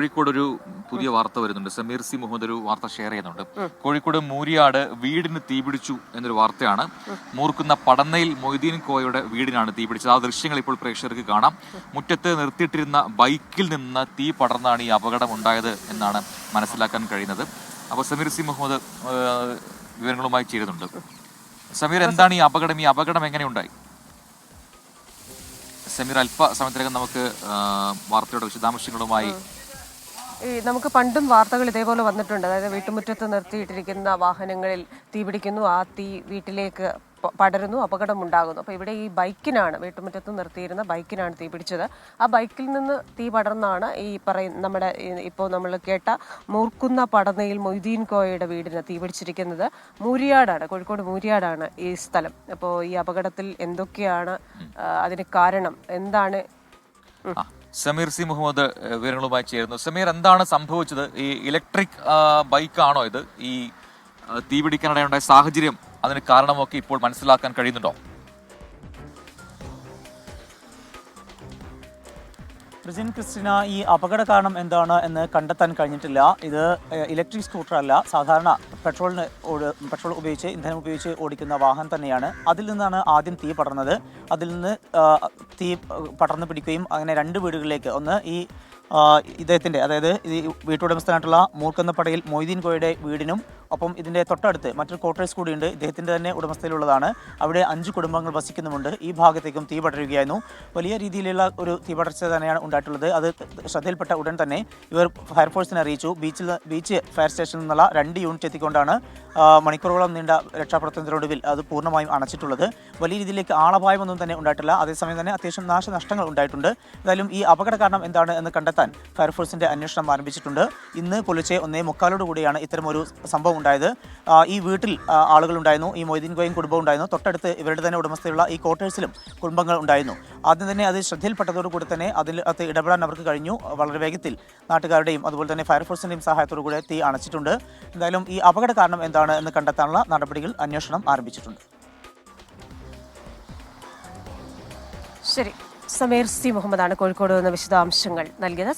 കോഴിക്കോട് ഒരു പുതിയ വാർത്ത വരുന്നുണ്ട്. സമീർ സി മുഹമ്മദ് ഒരു വാർത്ത ഷെയർ ചെയ്യുന്നുണ്ട്. കോഴിക്കോട് മൂരിയാട് വീടിന് തീപിടിച്ചു എന്നൊരു വാർത്തയാണ്. മൂർക്കുന്ന പടന്നയിൽ മൊയ്തീൻ കോയയുടെ വീടിനാണ് തീപിടിച്ചത്. ആ ദൃശ്യങ്ങൾ ഇപ്പോൾ പ്രേക്ഷകർക്ക് കാണാം. മുറ്റത്ത് നിർത്തിയിട്ടിരുന്ന ബൈക്കിൽ നിന്ന് തീ പടർന്നാണ് ഈ അപകടം ഉണ്ടായത് എന്നാണ് മനസ്സിലാക്കാൻ കഴിയുന്നത്. അപ്പോൾ സമീർ സി മുഹമ്മദ് വിവരങ്ങളുമായി ചേരുന്നുണ്ട്. സമീർ, എന്താണ് ഈ അപകടം എങ്ങനെ ഉണ്ടായി? സമീർ, അല്പസമയത്തിനകം നമുക്ക് വാർത്തയുടെ വിശദാംശങ്ങളുമായി. നമുക്ക് പണ്ടും വാർത്തകൾ ഇതേപോലെ വന്നിട്ടുണ്ട്. അതായത് വീട്ടുമുറ്റത്ത് നിർത്തിയിട്ടിരിക്കുന്ന വാഹനങ്ങളിൽ തീപിടിക്കുന്നു, ആ തീ വീട്ടിലേക്ക് പടരുന്നു, അപകടമുണ്ടാകുന്നു. അപ്പോൾ ഇവിടെ ഈ ബൈക്കിനാണ്, വീട്ടുമുറ്റത്ത് നിർത്തിയിരുന്ന ബൈക്കിനാണ് തീ പിടിച്ചത്. ആ ബൈക്കിൽ നിന്ന് തീ പടർന്നാണ് ഈ നമ്മുടെ ഇപ്പോൾ നമ്മൾ കേട്ട മൂർക്കുന്ന പടന്നയിൽ മൊയ്തീൻ കോയയുടെ വീടിന് തീ പിടിച്ചിരിക്കുന്നത്. മൂരിയാടാണ്, കോഴിക്കോട് മൂരിയാടാണ് ഈ സ്ഥലം. അപ്പോൾ ഈ അപകടത്തിൽ എന്തൊക്കെയാണ് അതിന് കാരണം, എന്താണ്? സമീർ സി മുഹമ്മദ് വിവരങ്ങളുമായി ചേരുന്നു. സമീർ, എന്താണ് സംഭവിച്ചത്? ഈ ഇലക്ട്രിക് ബൈക്കാണോ ഇത്? ഈ തീപിടിക്കാനിടയുണ്ടായ സാഹചര്യം, അതിന് കാരണമൊക്കെ ഇപ്പോൾ മനസ്സിലാക്കാൻ കഴിയുന്നുണ്ടോ? റിജിൻ, ക്രിസ്റ്റിന, ഈ അപകട കാരണം എന്താണ് എന്ന് കണ്ടെത്താൻ കഴിഞ്ഞിട്ടില്ല. ഇത് ഇലക്ട്രിക് സ്കൂട്ടർ അല്ല, സാധാരണ പെട്രോൾ ഉപയോഗിച്ച്, ഇന്ധനം ഉപയോഗിച്ച് ഓടിക്കുന്ന വാഹനം തന്നെയാണ്. അതിൽ നിന്നാണ് ആദ്യം തീ പടർന്നത്. അതിൽ നിന്ന് തീ പടർന്നു പിടിക്കുകയും അങ്ങനെ രണ്ട് വീടുകളിലേക്ക്, ഒന്ന് ഈ ഇദ്ദേഹത്തിൻ്റെ, അതായത് ഈ വീട്ടുടമസ്ഥനായിട്ടുള്ള മൂർക്കന്നപ്പടയിൽ മൊയ്തീൻ കോയയുടെ വീടിനും ഒപ്പം ഇതിൻ്റെ തൊട്ടടുത്ത് മറ്റൊരു ക്വാർട്ടേഴ്സ് കൂടിയുണ്ട്, ഇദ്ദേഹത്തിൻ്റെ തന്നെ ഉടമസ്ഥയിലുള്ളതാണ്. അവിടെ 5 കുടുംബങ്ങൾ വസിക്കുന്നുമുണ്ട്. ഈ ഭാഗത്തേക്കും തീ പടരുകയായിരുന്നു. വലിയ രീതിയിലുള്ള ഒരു തീപടർച്ച തന്നെയാണ് ഉണ്ടായിട്ടുള്ളത്. അത് ശ്രദ്ധയിൽപ്പെട്ട ഉടൻ തന്നെ ഇവർ ഫയർഫോഴ്സിനെ അറിയിച്ചു. ബീച്ച് ഫയർ സ്റ്റേഷനിൽ നിന്നുള്ള 2 യൂണിറ്റ് എത്തിക്കൊണ്ടാണ് മണിക്കൂറുകളോളം നീണ്ട രക്ഷാപ്രവർത്തനത്തിനൊടുവിൽ അത് പൂർണ്ണമായും അണച്ചിട്ടുള്ളത്. വലിയ രീതിയിലേക്ക് ആളപായമൊന്നും തന്നെ ഉണ്ടായിട്ടില്ല. അതേസമയം തന്നെ അത്യാവശ്യം നാശനഷ്ടങ്ങൾ ഉണ്ടായിട്ടുണ്ട്. എന്തായാലും ഈ അപകട കാരണം എന്താണ് എന്ന് കണ്ടെത്താൻ ഫയർഫോഴ്സിന്റെ അന്വേഷണം ആരംഭിച്ചിട്ടുണ്ട്. ഇന്ന് പുലർച്ചെ 1:45 കൂടിയാണ് ഇത്തരമൊരു സംഭവം ഉണ്ടായത്. ഈ വീട്ടിൽ ആളുകളുണ്ടായിരുന്നു, ഈ മൊയ്തീൻ കോയും കുടുംബവും ഉണ്ടായിരുന്നു. തൊട്ടടുത്ത് ഇവരുടെ തന്നെ ഉടമസ്ഥയുള്ള ഈ ക്വാർട്ടേഴ്സിലും കുടുംബങ്ങൾ ഉണ്ടായിരുന്നു. ആദ്യം തന്നെ അത് ശ്രദ്ധയിൽപ്പെട്ടതോടുകൂടി തന്നെ അതിൽ ഇടപെടാൻ അവർക്ക് കഴിഞ്ഞു. വളരെ വേഗത്തിൽ നാട്ടുകാരുടെയും അതുപോലെ തന്നെ ഫയർഫോഴ്സിന്റെയും സഹായത്തോടു കൂടി തീ അണച്ചിട്ടുണ്ട്. എന്തായാലും ഈ അപകട കാരണം എന്താണ് എന്ന് കണ്ടെത്താനുള്ള നടപടികൾ, അന്വേഷണം ആരംഭിച്ചിട്ടുണ്ട്. ശരി, സമീർ സി മുഹമ്മദാണ് കോഴിക്കോട് നിന്ന് വിശദാംശങ്ങൾ നൽകിയത്.